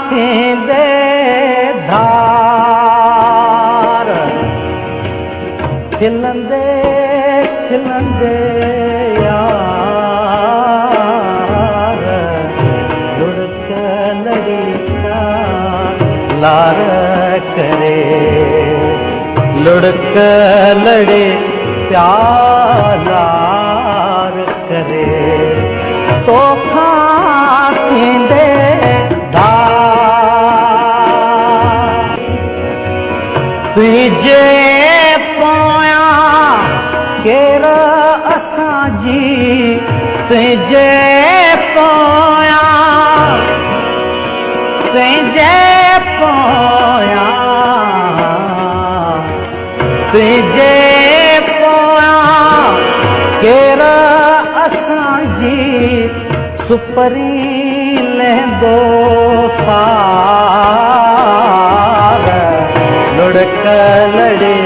थींदे धार खिलंदे खिलंदे यार लुढ़क लड़ी का लार करे लुढ़क लड़े प्यार करे तो थींदे धार तुझे पोया केर असांजी तुझे पोया तुझे पोया तुझे पोया केर असांजी सुपरी लेंदो सार लुढ़क लड़े